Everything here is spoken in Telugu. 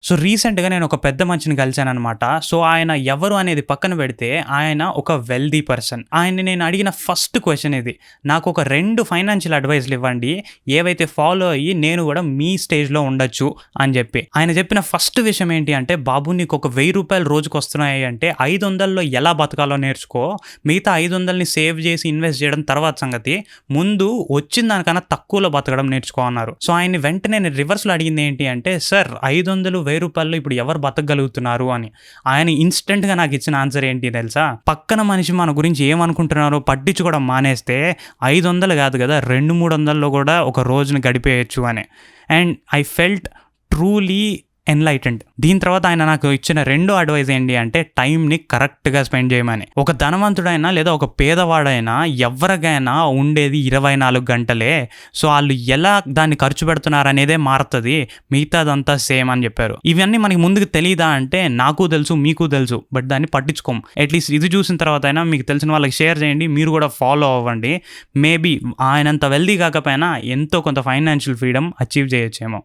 సో, రీసెంట్‌గా నేను ఒక పెద్ద మనిషిని కలిసాననమాట. సో, ఆయన ఎవరు అనేది పక్కన పెడితే, ఆయన ఒక వెల్తీ పర్సన్. ఆయన్ని నేను అడిగిన ఫస్ట్ క్వెషన్ ఇది. నాకొక 2 ఫైనాన్షియల్ అడ్వైస్‌లివ్వండి. ఏవైతే ఫాలో అయ్యి నేను గూడా మీ స్టేజ్‌లో ఉండొచ్చు అని జెప్పి. ఆయన చెప్పిన ఫస్ట్ విషయం ఏంటి అంటే, "బాబు నీకొక రూ. 1000 రోజుకొస్తున్నాయి అంటే 500లో ఎలా బతకాలో నేర్చుకో. మిగతా 500ని సేవ్ జేసి ఇన్వెస్ట్ జేయడం తర్వాత సంగతి. ముందు వచ్చిన దానికన్నా తక్కువలో బతకడం నేర్చుకో" అన్నారు. సో, ఆయన్ని వెంటనే నేను రివర్స్‌లో అడిగింది ఏంటి అంటే, "సార్ 500, రూ. 1000 ఇప్పుడు ఎవరు బతకగలుగుతున్నారు" అని. ఆయన ఇన్‌స్టంట్‌గా నాకిచ్చిన ఆన్సర్ ఏంటి తెలుసా? పక్కన మనిషి మన గురించి ఏమనుకుంటున్నారో పట్టించుకోవడం మానేస్తే 500 గాదు గదా! 2, 300లో గూడా ఒక రోజుని గడిపేయొచ్చు అని. And I felt truly enlightened. దీని తర్వాత ఆయన నాకు ఇచ్చిన రెండో అడ్వైస్ ఏంటి అంటే టైంని కరెక్ట్‌గా స్పెండ్ చేయమని. ఒక ధనవంతుడైనా లేదా ఒక పేదవాడైనా ఎవ్వరికైనా ఉండేది 24 గంటలే. సో, ఆళ్ళు ఎలా దాన్ని ఖర్చు పెడుతున్నారనేదే మారతది. మిగతాదంతా సేమ్ అని చెప్పారు. ఇవన్నీ మనకి ముందుకు తెలీదా అంటే నాకు తెలుసు, మీకు తెలుసు. బట్ దాన్ని పట్టించుకోం. అట్‌లీస్ట్ ఇది చూసిన తర్వాతైనా మీకు తెలిసిన వాళ్ళకి షేర్ చేయండి. మీరు కూడా ఫాలో అవ్వండి. మేబీ ఆయనంత వెల్తీ కాకపోయినా ఎంతో కొంత ఫైనాన్షియల్ ఫ్రీడమ్ అచీవ్ చేయొచ్చేమో.